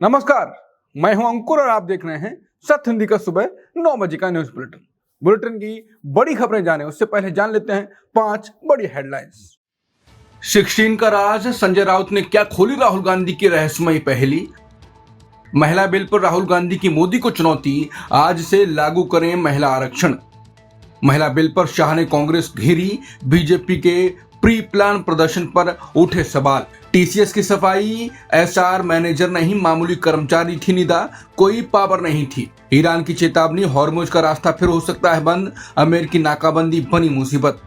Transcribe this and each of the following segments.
नमस्कार, मैं हूं अंकुर और आप देख रहे हैं सत्य हिंदी का सुबह 9 बजे का न्यूज बुलेटिन। बुलेटिन की बड़ी खबरें जाने उससे पहले जान लेते हैं 5 बड़ी हेडलाइंस। 16 का राज, संजय राउत ने क्या खोली राहुल गांधी की रहस्यमयी पहेली। महिला बिल पर राहुल गांधी की मोदी को चुनौती, आज से लागू करें महिला आरक्षण। महिला बिल पर शाह ने कांग्रेस घेरी, बीजेपी के प्री प्लान प्रदर्शन पर उठे सवाल। टीसीएस की सफाई, एचआर मैनेजर नहीं मामूली कर्मचारी थी निदा, कोई पावर नहीं थी। ईरान की चेतावनी, हॉर्मुज का रास्ता फिर हो सकता है बंद, अमेरिकी नाकाबंदी बनी मुसीबत।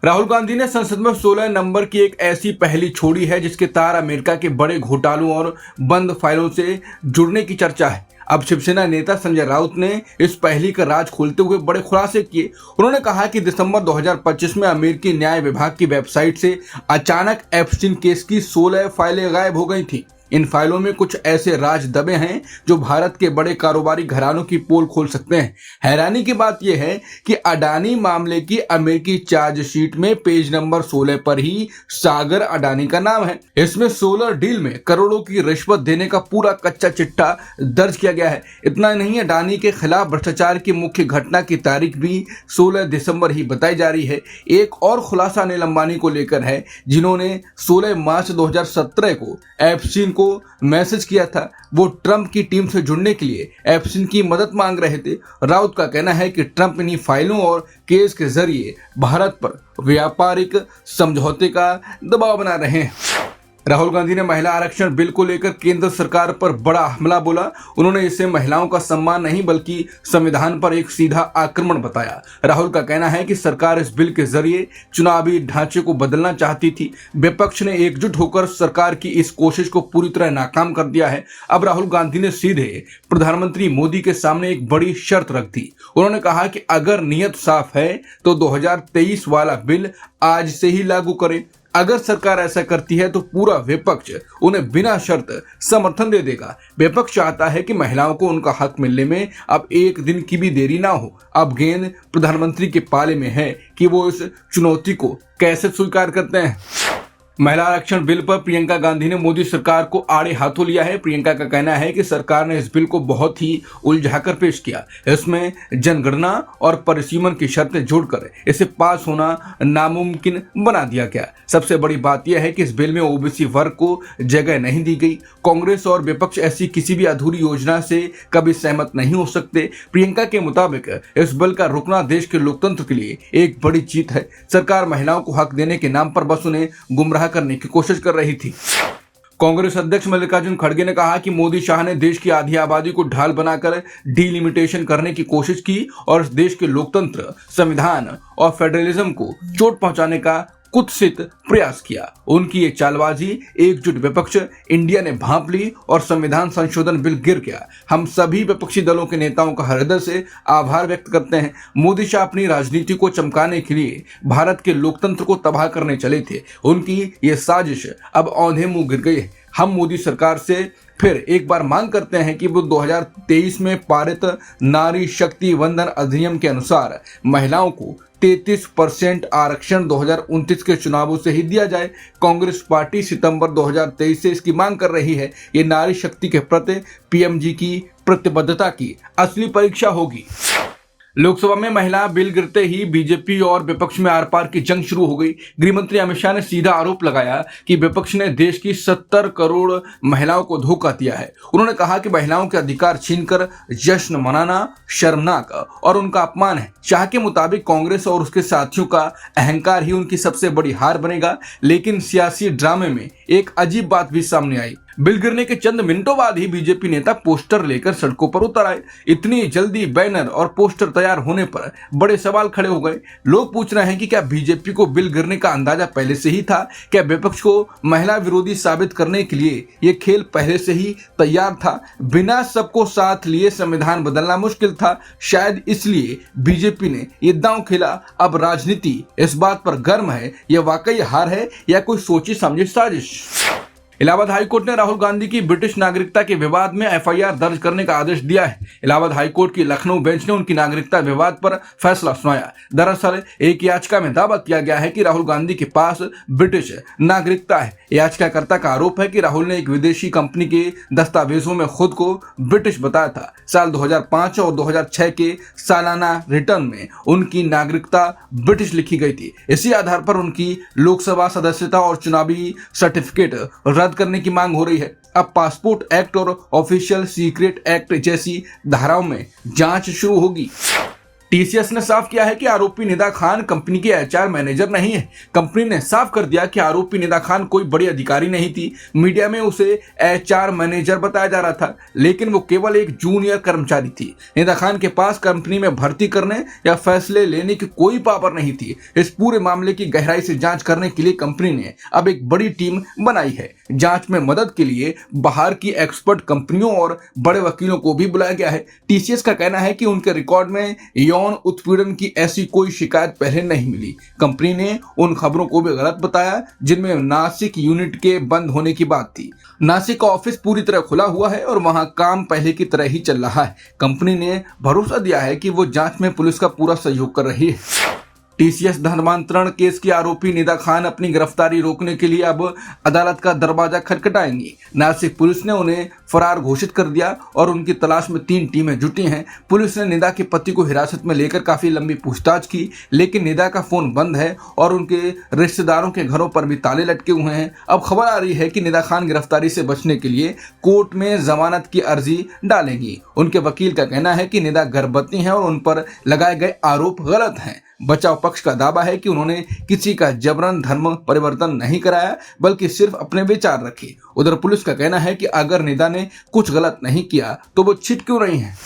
राहुल गांधी ने संसद में 16 नंबर की एक ऐसी पहेली छोड़ी है जिसके तार अमेरिका के बड़े घोटालों और बंद फाइलों से जुड़ने की चर्चा है। अब शिवसेना नेता संजय राउत ने इस पहेली का राज खोलते हुए बड़े खुलासे किए। उन्होंने कहा कि दिसंबर 2025 में अमेरिकी न्याय विभाग की वेबसाइट से अचानक एप्स्टीन केस की 16 फाइलें गायब हो गई थी। इन फाइलों में कुछ ऐसे राज दबे हैं जो भारत के बड़े कारोबारी घरानों की पोल खोल सकते हैं। हैरानी की बात यह है कि अडानी मामले की अमेरिकी चार्जशीट में पेज नंबर 16 पर ही सागर अडानी का नाम है। इसमें सोलर डील में करोड़ों की रिश्वत देने का पूरा कच्चा चिट्ठा दर्ज किया गया है। इतना नहीं, अडानी के खिलाफ भ्रष्टाचार की मुख्य घटना की तारीख भी 16 दिसंबर ही बताई जा रही है। एक और खुलासा अनिल अंबानी को लेकर है, जिन्होंने 16 मार्च 2017 को एप्स्टीन को मैसेज किया था। वो ट्रंप की टीम से जुड़ने के लिए एप्स्टीन की मदद मांग रहे थे। राउत का कहना है कि ट्रंप इन्हीं फाइलों और केस के जरिए भारत पर व्यापारिक समझौते का दबाव बना रहे हैं। राहुल गांधी ने महिला आरक्षण बिल को लेकर केंद्र सरकार पर बड़ा हमला बोला। उन्होंने इसे महिलाओं का सम्मान नहीं बल्कि संविधान पर एक सीधा आक्रमण बताया। राहुल का कहना है कि सरकार इस बिल के जरिए चुनावी ढांचे को बदलना चाहती थी। विपक्ष ने एकजुट होकर सरकार की इस कोशिश को पूरी तरह नाकाम कर दिया है। अब राहुल गांधी ने सीधे प्रधानमंत्री मोदी के सामने एक बड़ी शर्त रख दी। उन्होंने कहा कि अगर नीयत साफ है तो 2023 वाला बिल आज से ही लागू करें। अगर सरकार ऐसा करती है तो पूरा विपक्ष उन्हें बिना शर्त समर्थन दे देगा। विपक्ष चाहता है कि महिलाओं को उनका हक मिलने में अब एक दिन की भी देरी ना हो। अब गेंद प्रधानमंत्री के पाले में है कि वो इस चुनौती को कैसे स्वीकार करते हैं। महिला आरक्षण बिल पर प्रियंका गांधी ने मोदी सरकार को आड़े हाथों लिया है। प्रियंका का कहना है कि सरकार ने इस बिल को बहुत ही उलझाकर पेश किया। इसमें जनगणना और परिसीमन की शर्तें जोड़कर इसे पास होना नामुमकिन बना दिया गया। सबसे बड़ी बात यह है कि इस बिल में ओबीसी वर्ग को जगह नहीं दी गई। कांग्रेस और विपक्ष ऐसी किसी भी अधूरी योजना से कभी सहमत नहीं हो सकते। प्रियंका के मुताबिक इस बिल का रुकना देश के लोकतंत्र के लिए एक बड़ी जीत है। सरकार महिलाओं को हक देने के नाम पर बस उन्हें गुमराह करने की कोशिश कर रही थी। कांग्रेस अध्यक्ष मल्लिकार्जुन खड़गे ने कहा कि मोदी शाह ने देश की आधी आबादी को ढाल बनाकर डीलिमिटेशन करने की कोशिश की और देश के लोकतंत्र, संविधान और फेडरलिज्म को चोट पहुंचाने का कुत्सित प्रयास किया। उनकी ये चालबाजी एकजुट विपक्ष इंडिया ने भांप ली और संविधान संशोधन बिल गिर गया। हम सभी विपक्षी दलों के नेताओं का हृदय से आभार व्यक्त करते हैं। मोदी शाह अपनी राजनीति को चमकाने के लिए भारत के लोकतंत्र को तबाह करने चले थे। उनकी ये साजिश अब औंधे मुंह गिर गई है। हम मोदी सरकार से फिर एक बार मांग करते हैं कि वो 2023 में पारित नारी शक्ति वंदन अधिनियम के अनुसार महिलाओं को 33% आरक्षण 2029 के चुनावों से ही दिया जाए। कांग्रेस पार्टी सितंबर 2023 से इसकी मांग कर रही है। ये नारी शक्ति के प्रति पीएमजी की प्रतिबद्धता की असली परीक्षा होगी। लोकसभा में महिला बिल गिरते ही बीजेपी और विपक्ष में आर पार की जंग शुरू हो गई। गृहमंत्री अमित शाह ने सीधा आरोप लगाया कि विपक्ष ने देश की 70 करोड़ महिलाओं को धोखा दिया है। उन्होंने कहा कि महिलाओं के अधिकार छीनकर जश्न मनाना शर्मनाक और उनका अपमान है। शाह के मुताबिक कांग्रेस और उसके साथियों का अहंकार ही उनकी सबसे बड़ी हार बनेगा। लेकिन सियासी ड्रामे में एक अजीब बात भी सामने आई। बिल गिरने के चंद मिनटों बाद ही बीजेपी नेता पोस्टर लेकर सड़कों पर उतर आए। इतनी जल्दी बैनर और पोस्टर तैयार होने पर बड़े सवाल खड़े हो गए। लोग पूछ रहे हैं कि क्या बीजेपी को बिल गिरने का अंदाजा पहले से ही था? क्या विपक्ष को महिला विरोधी साबित करने के लिए ये खेल पहले से ही तैयार था? बिना सबको साथ लिए संविधान बदलना मुश्किल था। शायद इसलिए बीजेपी ने ये दांव खेला। अब राजनीति इस बात पर गर्म है, यह वाकई हार है या कोई सोची समझी साजिश। इलाहाबाद हाईकोर्ट ने राहुल गांधी की ब्रिटिश नागरिकता के विवाद में एफआईआर दर्ज करने का आदेश दिया है। इलाहाबाद हाईकोर्ट की लखनऊ बेंच ने उनकी नागरिकता विवाद पर फैसला सुनाया। दरअसल एक याचिका में दावा किया गया है कि राहुल गांधी के पास ब्रिटिश नागरिकता है। याचिकाकर्ता का आरोप है कि राहुल ने एक विदेशी कंपनी के दस्तावेजों में खुद को ब्रिटिश बताया था। साल 2005 और 2006 के सालाना रिटर्न में उनकी नागरिकता ब्रिटिश लिखी गई थी। इसी आधार पर उनकी लोकसभा सदस्यता और चुनावी सर्टिफिकेट रद्द करने की मांग हो रही है। अब पासपोर्ट एक्ट और ऑफिशियल सीक्रेट एक्ट जैसी धाराओं में जांच शुरू होगी। टीसीएस ने साफ किया है कि आरोपी निदा खान कंपनी के एचआर मैनेजर नहीं है। कंपनी ने साफ कर दिया कि आरोपी निदा खान कोई बड़ी अधिकारी नहीं थी। मीडिया में उसे एचआर मैनेजर बताया जा रहा था, लेकिन वो केवल एक जूनियर कर्मचारी थी। निदा खान के पास कंपनी में भर्ती करने या फैसले लेने की कोई पावर नहीं थी। इस पूरे मामले की गहराई से जांच करने के लिए कंपनी ने अब एक बड़ी टीम बनाई है। जांच में मदद के लिए बाहर की एक्सपर्ट कंपनियों और बड़े वकीलों को भी बुलाया गया है। टीसीएस का कहना है कि उनके रिकॉर्ड में यौन उत्पीड़न की ऐसी कोई शिकायत पहले नहीं मिली। कंपनी ने उन खबरों को भी गलत बताया जिनमें नासिक यूनिट के बंद होने की बात थी। नासिक का ऑफिस पूरी तरह खुला हुआ है और वहां काम पहले की तरह ही चल रहा है। कंपनी ने भरोसा दिया है कि वो जांच में पुलिस का पूरा सहयोग कर रही है। टीसीएस धर्मांतरण केस की आरोपी निदा खान अपनी गिरफ्तारी रोकने के लिए अब अदालत का दरवाजा खटखटाएंगी। नासिक पुलिस ने उन्हें फरार घोषित कर दिया और उनकी तलाश में 3 टीमें जुटी हैं। पुलिस ने निदा के पति को हिरासत में लेकर काफी लंबी पूछताछ की, लेकिन निदा का फोन बंद है और उनके रिश्तेदारों के घरों पर भी ताले लटके हुए हैं। अब खबर आ रही है कि निदा खान गिरफ्तारी से बचने के लिए कोर्ट में जमानत की अर्जी डालेंगी। उनके वकील का कहना है कि निदा गर्भवती हैं और उन पर लगाए गए आरोप गलत हैं। बचाव पक्ष का दावा है कि उन्होंने किसी का जबरन धर्म परिवर्तन नहीं कराया, बल्कि सिर्फ अपने विचार रखे। उधर पुलिस का कहना है कि अगर निदा ने कुछ गलत नहीं किया तो वो छिप क्यों रही हैं।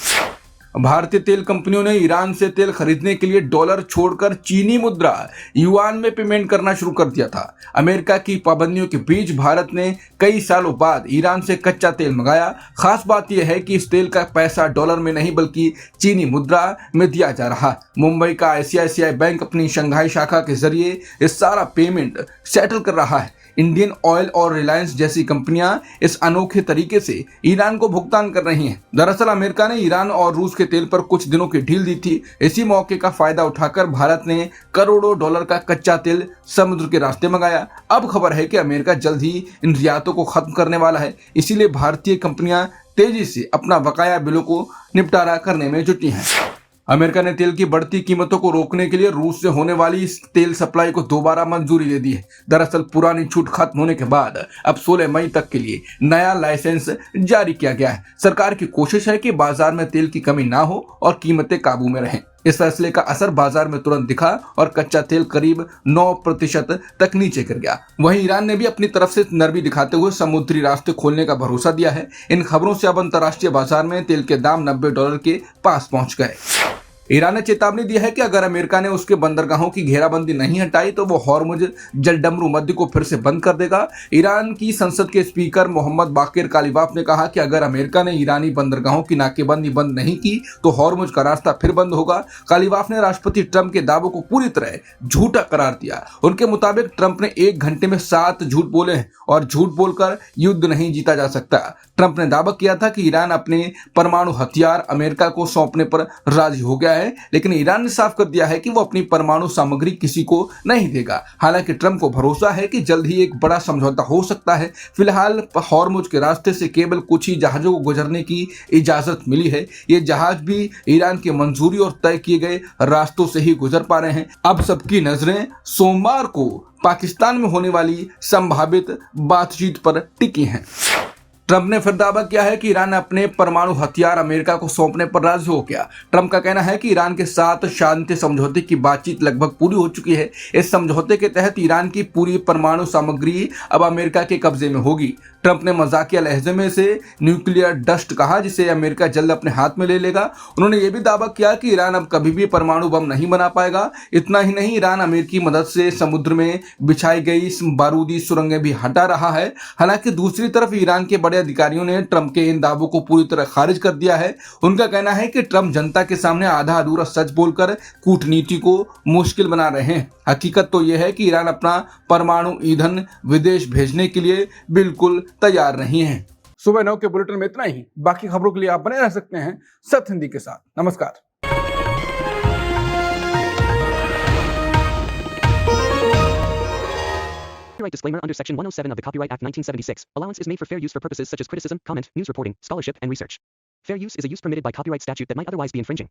भारतीय तेल कंपनियों ने ईरान से तेल खरीदने के लिए डॉलर छोड़कर चीनी मुद्रा युआन में पेमेंट करना शुरू कर दिया था। अमेरिका की पाबंदियों के बीच भारत ने कई सालों बाद ईरान से कच्चा तेल मंगाया। खास बात यह है कि इस तेल का पैसा डॉलर में नहीं बल्कि चीनी मुद्रा में दिया जा रहा। मुंबई का आईसीआईसीआई बैंक अपनी शंघाई शाखा के जरिए इस सारा पेमेंट सेटल कर रहा है। इंडियन ऑयल और रिलायंस जैसी कंपनियां इस अनोखे तरीके से ईरान को भुगतान कर रही हैं। दरअसल अमेरिका ने ईरान और रूस के तेल पर कुछ दिनों की ढील दी थी। इसी मौके का फायदा उठाकर भारत ने करोड़ों डॉलर का कच्चा तेल समुद्र के रास्ते मंगाया। अब खबर है कि अमेरिका जल्द ही इन रियायतों को खत्म करने वाला है। इसीलिए भारतीय कंपनियां तेजी से अपना बकाया बिलों को निपटारा करने में जुटी हैं। अमेरिका ने तेल की बढ़ती कीमतों को रोकने के लिए रूस से होने वाली इस तेल सप्लाई को दोबारा मंजूरी दे दी है। दरअसल पुरानी छूट खत्म होने के बाद अब 16 मई तक के लिए नया लाइसेंस जारी किया गया है। सरकार की कोशिश है कि बाजार में तेल की कमी ना हो और कीमतें काबू में रहें। इस फैसले का असर बाजार में तुरंत दिखा और कच्चा तेल करीब 9% तक नीचे गिर गया। वहीं ईरान ने भी अपनी तरफ से नरमी दिखाते हुए समुद्री रास्ते खोलने का भरोसा दिया है। इन खबरों से अब अंतर्राष्ट्रीय बाजार में तेल के दाम $90 के पास पहुंच गए। ईरान ने चेतावनी दी है कि अगर अमेरिका ने उसके बंदरगाहों की घेराबंदी नहीं हटाई तो वो हॉर्मुज जलडमरू मध्य को फिर से बंद कर देगा। ईरान की संसद के स्पीकर मोहम्मद बाकिर कालिबाफ ने कहा कि अगर अमेरिका ने ईरानी बंदरगाहों की नाकेबंदी बंद नहीं की तो हॉर्मुज का रास्ता फिर बंद होगा। कालिबाफ ने राष्ट्रपति ट्रंप के दावों को पूरी तरह झूठा करार दिया। उनके मुताबिक ट्रंप ने 1 घंटे में 7 झूठ बोले हैं और झूठ बोलकर युद्ध नहीं जीता जा सकता। ट्रंप ने दावा किया था कि ईरान अपने परमाणु हथियार अमेरिका को सौंपने पर राजी हो गया है, लेकिन ईरान ने साफ कर दिया है कि वो अपनी परमाणु सामग्री किसी को नहीं देगा। हालांकि ट्रंप को भरोसा है कि जल्द ही एक बड़ा समझौता हो सकता है। फिलहाल हॉर्मुज के रास्ते से केवल कुछ ही जहाजों को गुजरने की इजाजत मिली है। ये जहाज भी ईरान की मंजूरी और तय किए गए रास्तों से ही गुजर पा रहे हैं। अब सबकी नजरें सोमवार को पाकिस्तान में होने वाली संभावित बातचीत पर टिकी हैं। ट्रंप ने फिर दावा किया है कि ईरान अपने परमाणु हथियार अमेरिका को सौंपने पर राजी हो गया। ट्रंप का कहना है कि ईरान के साथ शांति समझौते की बातचीत लगभग पूरी हो चुकी है। इस समझौते के तहत ईरान की पूरी परमाणु सामग्री अब अमेरिका के कब्जे में होगी। ट्रंप ने मजाकिया लहजे में से न्यूक्लियर डस्ट कहा, जिसे अमेरिका जल्द अपने हाथ में ले लेगा। उन्होंने यह भी दावा किया कि ईरान अब कभी भी परमाणु बम नहीं बना पाएगा। इतना ही नहीं, ईरान अमेरिकी मदद से समुद्र में बिछाई गई बारूदी सुरंगें भी हटा रहा है। हालांकि दूसरी तरफ ईरान के बड़े अधिकारियों ने ट्रंप के इन दावों को पूरी तरह खारिज कर दिया है। उनका कहना है कि ट्रंप जनता के सामने आधा अधूरा सच बोलकर कूटनीति को मुश्किल बना रहे हैं। हकीकत तो यह है कि ईरान अपना परमाणु ईंधन विदेश भेजने के लिए बिल्कुल तैयार नहीं है। सुबह 9 के बुलेटिन में इतना ही। बाकी खबरों के लिए आप बने रह सकते हैं सत्य हिंदी के साथ। नमस्कार। Copyright disclaimer under Section 107 of the Copyright Act 1976. Allowance is made for fair use for purposes such as criticism, comment, news reporting, scholarship, and research. Fair use is a use permitted by copyright statute that might otherwise be infringing.